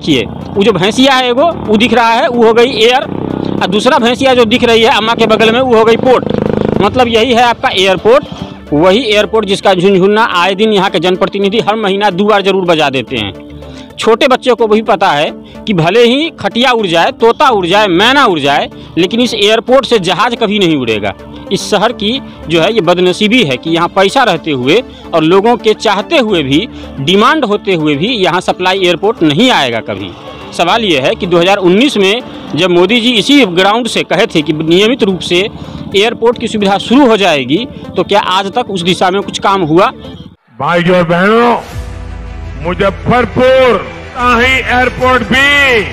देखिए, वो जो भैंसिया है एगो वो दिख रहा है, वो हो गई एयर, और दूसरा भैंसिया जो दिख रही है अम्मा के बगल में वो हो गई पोर्ट। मतलब यही है आपका एयरपोर्ट, वही एयरपोर्ट जिसका झुनझुना आए दिन यहाँ के जनप्रतिनिधि हर महीना 2 बार जरूर बजा देते हैं। छोटे बच्चों को भी पता है कि भले ही खटिया उड़ जाए, तोता उड़ जाए, मैना उड़ जाए, लेकिन इस एयरपोर्ट से जहाज कभी नहीं उड़ेगा। इस शहर की जो है ये बदनसीबी है कि यहाँ पैसा रहते हुए और लोगों के चाहते हुए भी, डिमांड होते हुए भी यहाँ सप्लाई एयरपोर्ट नहीं आएगा कभी। सवाल ये है कि 2019 में जब मोदी जी इसी ग्राउंड से कहे थे कि नियमित रूप से एयरपोर्ट की सुविधा शुरू हो जाएगी, तो क्या आज तक उस दिशा में कुछ काम हुआ? भाइयों और बहनों, मुजफ्फरपुर का ही एयरपोर्ट भी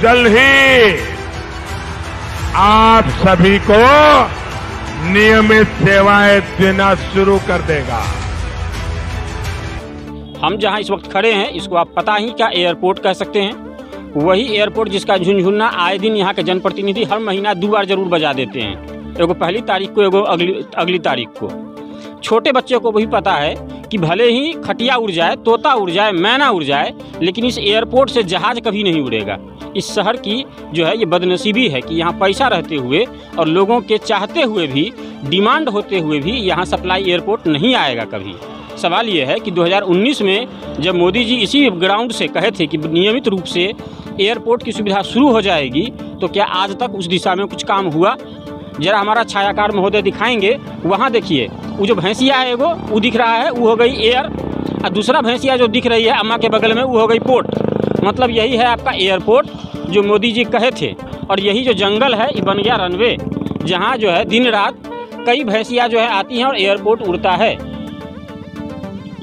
जल्द ही आप सभी को नियमित सेवाएं देना शुरू कर देगा। हम जहां इस वक्त खड़े हैं इसको आप पता ही क्या एयरपोर्ट कह सकते हैं। वही एयरपोर्ट जिसका झुनझुना आए दिन यहाँ के जनप्रतिनिधि हर महीना 2 बार जरूर बजा देते हैं, एगो पहली तारीख को, एगो अगली तारीख को। छोटे बच्चों को भी पता है कि भले ही खटिया उड़ जाए, तोता उड़ जाए, मैना उड़ जाए, लेकिन इस एयरपोर्ट से जहाज कभी नहीं उड़ेगा। इस शहर की जो है ये बदनसीबी है कि यहाँ पैसा रहते हुए और लोगों के चाहते हुए भी, डिमांड होते हुए भी यहाँ सप्लाई एयरपोर्ट नहीं आएगा कभी। सवाल ये है कि 2019 में जब मोदी जी इसी ग्राउंड से कहे थे कि नियमित रूप से एयरपोर्ट की सुविधा शुरू हो जाएगी, तो क्या आज तक उस दिशा में कुछ काम हुआ? जरा हमारा छायाकार महोदय दिखाएंगे। वहाँ देखिए, वो जो भैंसिया है एगो वो दिख रहा है, वो हो गई एयर, और दूसरा भैंसिया जो दिख रही है अम्मा के बगल में वो हो गई पोर्ट। मतलब यही है आपका एयरपोर्ट जो मोदी जी कहे थे। और यही जो जंगल है ये बन गया रनवे, जहाँ जो है दिन रात कई भैंसिया जो है आती हैं और एयरपोर्ट उड़ता है।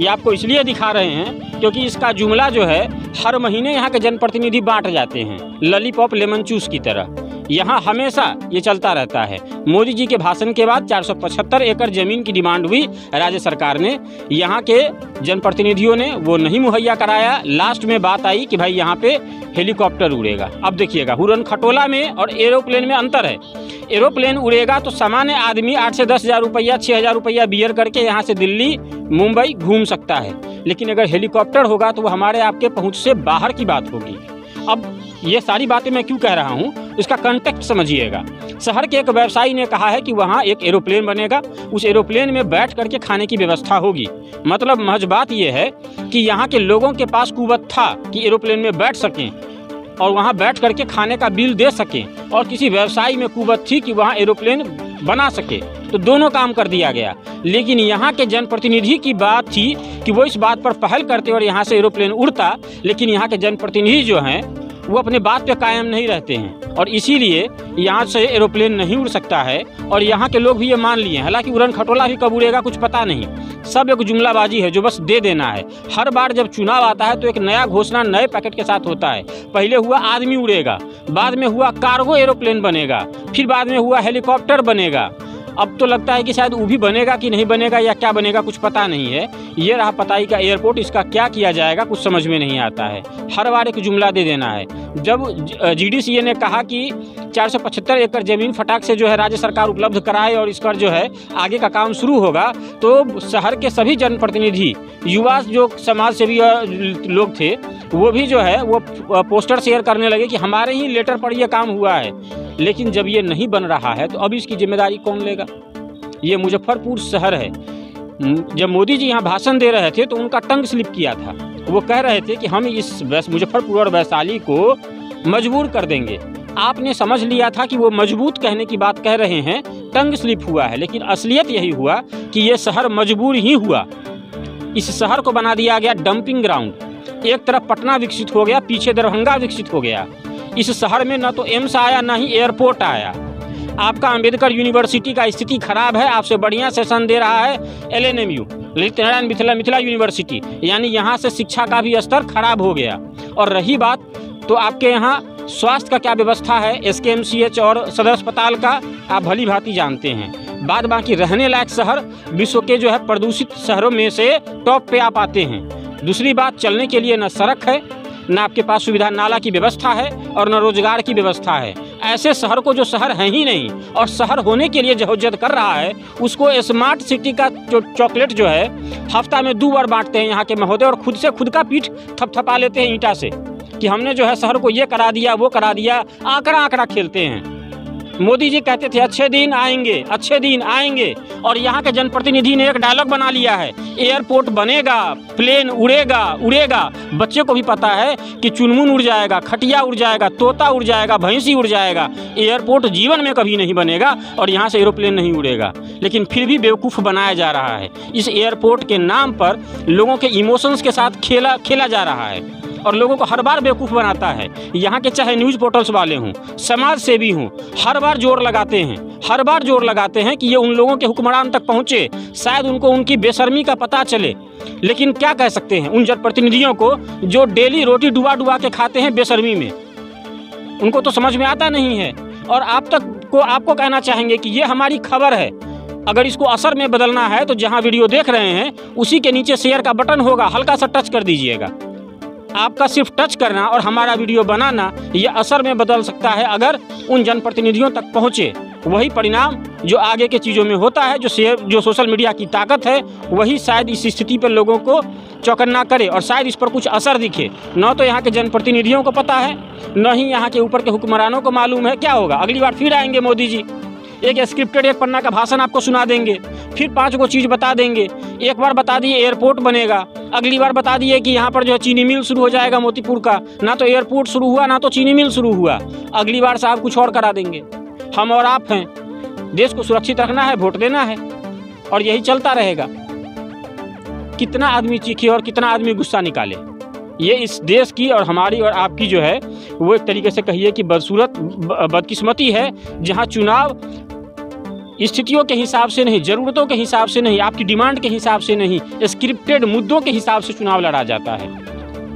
ये आपको इसलिए दिखा रहे हैं क्योंकि इसका जुमला जो है हर महीने यहाँ के जनप्रतिनिधि बांट जाते हैं, लॉलीपॉप लेमन जूस की तरह। यहाँ हमेशा ये चलता रहता है। मोदी जी के भाषण के बाद 475 एकड़ जमीन की डिमांड हुई राज्य सरकार ने, यहाँ के जनप्रतिनिधियों ने वो नहीं मुहैया कराया। लास्ट में बात आई कि भाई यहाँ पे हेलीकॉप्टर उड़ेगा। अब देखिएगा, हुरन खटोला में और एरोप्लेन में अंतर है। एरोप्लेन उड़ेगा तो सामान्य आदमी 8 से 10 हज़ार रुपया, 6 हज़ार रुपया बियर करके यहाँ से दिल्ली, मुंबई घूम सकता है। लेकिन अगर हेलीकॉप्टर होगा तो वो हमारे आपके पहुँच से बाहर की बात होगी। अब ये सारी बातें मैं क्यों कह रहा हूँ, इसका कंटेक्स्ट समझिएगा। शहर के एक व्यवसायी ने कहा है कि वहाँ एक एरोप्लेन बनेगा, उस एरोप्लेन में बैठ करके खाने की व्यवस्था होगी। मतलब महज बात यह है कि यहाँ के लोगों के पास कुव्वत था कि एरोप्लेन में बैठ सकें और वहाँ बैठ करके खाने का बिल दे सकें, और किसी व्यवसायी में कुव्वत थी कि वहाँ एरोप्लेन बना सके। तो दोनों काम कर दिया गया। लेकिन यहाँ के जनप्रतिनिधि की बात थी कि वो इस बात पर पहल करते और यहाँ से एरोप्लेन उड़ता, लेकिन यहाँ के जनप्रतिनिधि जो हैं वो अपने बात पे कायम नहीं रहते हैं, और इसीलिए यहाँ से एरोप्लेन नहीं उड़ सकता है। और यहाँ के लोग भी ये मान लिए। हालांकि उड़न खटोला भी कब उड़ेगा कुछ पता नहीं, सब एक जुमलाबाजी है जो बस दे देना है। हर बार जब चुनाव आता है तो एक नया घोषणा नए पैकेट के साथ होता है। पहले हुआ आदमी उड़ेगा, बाद में हुआ कार्गो एरोप्लेन बनेगा, फिर बाद में हुआ हेलीकॉप्टर बनेगा। अब तो लगता है कि शायद वो भी बनेगा कि नहीं बनेगा या क्या बनेगा कुछ पता नहीं है। ये रहा पताई का एयरपोर्ट, इसका क्या किया जाएगा कुछ समझ में नहीं आता है। हर बार एक जुमला दे देना है। जब GDCA ने कहा कि 475 एकड़ ज़मीन फटाक से जो है राज्य सरकार उपलब्ध कराए और इस पर जो है आगे का काम शुरू होगा, तो शहर के सभी जनप्रतिनिधि, युवा जो समाज सेवी लोग थे, वो भी जो है वो पोस्टर शेयर करने लगे कि हमारे ही लेटर पर यह काम हुआ है। लेकिन जब ये नहीं बन रहा है तो अब इसकी जिम्मेदारी कौन लेगा? ये मुजफ्फरपुर शहर है। जब मोदी जी यहाँ भाषण दे रहे थे तो उनका टंग स्लिप किया था। वो कह रहे थे कि हम इस मुजफ्फरपुर और वैशाली को मजबूर कर देंगे। आपने समझ लिया था कि वो मजबूत कहने की बात कह रहे हैं, टंग स्लिप हुआ है। लेकिन असलियत यही हुआ कि ये शहर मजबूर ही हुआ। इस शहर को बना दिया गया डंपिंग ग्राउंड। एक तरफ पटना विकसित हो गया, पीछे दरभंगा विकसित हो गया। इस शहर में न तो एम्स आया न ही एयरपोर्ट आया। आपका अंबेडकर यूनिवर्सिटी का स्थिति खराब है। आपसे बढ़िया सेशन दे रहा है LNMU, ललित नारायण मिथिला यूनिवर्सिटी, यानी यहाँ से शिक्षा का भी स्तर खराब हो गया। और रही बात तो आपके यहाँ स्वास्थ्य का क्या व्यवस्था है, SKMCH और सदर अस्पताल का आप भली भांति जानते हैं। बाद बाकी रहने लायक शहर विश्व के जो है प्रदूषित शहरों में से टॉप पे आप आते हैं। दूसरी बात, चलने के लिए न सड़क है, न आपके पास सुविधा नाला की व्यवस्था है और न रोजगार की व्यवस्था है। ऐसे शहर को जो शहर है ही नहीं और शहर होने के लिए जद्दोजहद कर रहा है, उसको स्मार्ट सिटी का जो चॉकलेट जो है हफ्ता में 2 बार बांटते हैं यहाँ के महोदय, और खुद से खुद का पीठ थपथपा लेते हैं ईंटा से कि हमने जो है शहर को ये करा दिया, वो करा दिया, आंकड़ा खेलते हैं। मोदी जी कहते थे अच्छे दिन आएंगे, अच्छे दिन आएंगे, और यहाँ के जनप्रतिनिधि ने एक डायलॉग बना लिया है, एयरपोर्ट बनेगा, प्लेन उड़ेगा। बच्चे को भी पता है कि चुनमुन उड़ जाएगा, खटिया उड़ जाएगा, तोता उड़ जाएगा, भैंसी उड़ जाएगा, एयरपोर्ट जीवन में कभी नहीं बनेगा और यहाँ से एरोप्लेन नहीं उड़ेगा। लेकिन फिर भी बेवकूफ़ बनाया जा रहा है। इस एयरपोर्ट के नाम पर लोगों के इमोशंस के साथ खेला जा रहा है और लोगों को हर बार बेवकूफ़ बनाता है। यहाँ के चाहे न्यूज़ पोर्टल्स वाले हों, समाज सेवी हों, हर बार जोर लगाते हैं कि ये उन लोगों के हुक्मरान तक पहुँचे, शायद उनको उनकी बेशर्मी का पता चले। लेकिन क्या कह सकते हैं उन जनप्रतिनिधियों को जो डेली रोटी डुबा के खाते हैं बेशर्मी में, उनको तो समझ में आता नहीं है। और आपको कहना चाहेंगे कि ये हमारी खबर है, अगर इसको असर में बदलना है तो जहाँ वीडियो देख रहे हैं उसी के नीचे शेयर का बटन होगा, हल्का सा टच कर दीजिएगा। आपका सिर्फ टच करना और हमारा वीडियो बनाना ये असर में बदल सकता है अगर उन जनप्रतिनिधियों तक पहुँचे। वही परिणाम जो आगे के चीज़ों में होता है, जो सोशल मीडिया की ताकत है, वही शायद इस स्थिति पर लोगों को चौकन्ना करे और शायद इस पर कुछ असर दिखे। न तो यहाँ के जनप्रतिनिधियों को पता है, न ही यहाँ के ऊपर के हुक्मरानों को मालूम है क्या होगा। अगली बार फिर आएंगे मोदी जी, एक स्क्रिप्टेड एक पन्ना का भाषण आपको सुना देंगे, फिर 5 गो चीज़ बता देंगे। एक बार बता दिए एयरपोर्ट बनेगा, अगली बार बता दिए कि यहाँ पर जो है चीनी मिल शुरू हो जाएगा मोतीपुर का। ना तो एयरपोर्ट शुरू हुआ, ना तो चीनी मिल शुरू हुआ। अगली बार साहब कुछ और करा देंगे। हम और आप हैं, देश को सुरक्षित रखना है, वोट देना है, और यही चलता रहेगा। कितना आदमी चीखे और कितना आदमी गुस्सा निकाले, ये इस देश की और हमारी और आपकी जो है वो एक तरीके से कहिए कि बदकिस्मती है, जहाँ चुनाव स्थितियों के हिसाब से नहीं, ज़रूरतों के हिसाब से नहीं, आपकी डिमांड के हिसाब से नहीं, स्क्रिप्टेड मुद्दों के हिसाब से चुनाव लड़ा जाता है।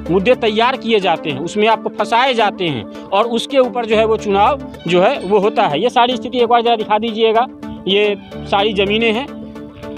मुद्दे तैयार किए जाते हैं, उसमें आपको फंसाए जाते हैं और उसके ऊपर जो है वो चुनाव जो है वो होता है। ये सारी स्थिति एक बार ज़रा दिखा दीजिएगा। ये सारी ज़मीनें हैं,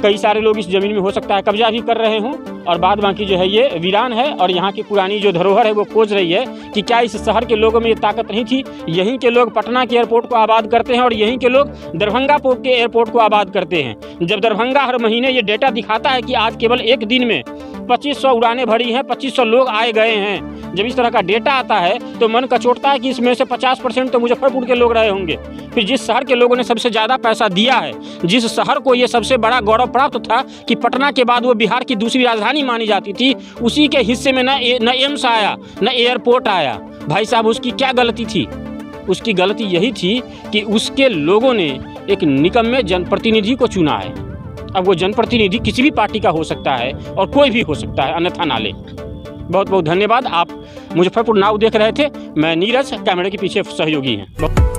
कई सारे लोग इस ज़मीन में हो सकता है कब्जा भी कर रहे हों, और बाद बाकी जो है ये वीरान है। और यहाँ की पुरानी जो धरोहर है वो खोज रही है कि क्या इस शहर के लोगों में ये ताकत नहीं थी। यहीं के लोग पटना के एयरपोर्ट को आबाद करते हैं और यहीं के लोग दरभंगा के एयरपोर्ट को आबाद करते हैं। जब दरभंगा हर महीने ये डेटा दिखाता है कि आज केवल एक दिन में 2500 उड़ानें भरी हैं, 2500 लोग आए गए हैं, जब इस तरह का डेटा आता है तो मन कचोटता है कि इसमें से 50% तो मुजफ्फरपुर के लोग रहे होंगे। फिर जिस शहर के लोगों ने सबसे ज़्यादा पैसा दिया है, जिस शहर को ये सबसे बड़ा गौरव प्राप्त था कि पटना के बाद वो बिहार की दूसरी राजधानी मानी जाती थी, उसी के हिस्से में न एम्स आया, न एयरपोर्ट आया। भाई साहब, उसकी क्या गलती थी? उसकी गलती यही थी कि उसके लोगों ने एक निकम्मे जनप्रतिनिधि को चुना है। अब वो जनप्रतिनिधि किसी भी पार्टी का हो सकता है और कोई भी हो सकता है, अन्यथा ना ले। बहुत बहुत धन्यवाद। आप मुजफ्फरपुर नाउ देख रहे थे। मैं नीरज, कैमरे के पीछे सहयोगी हैं।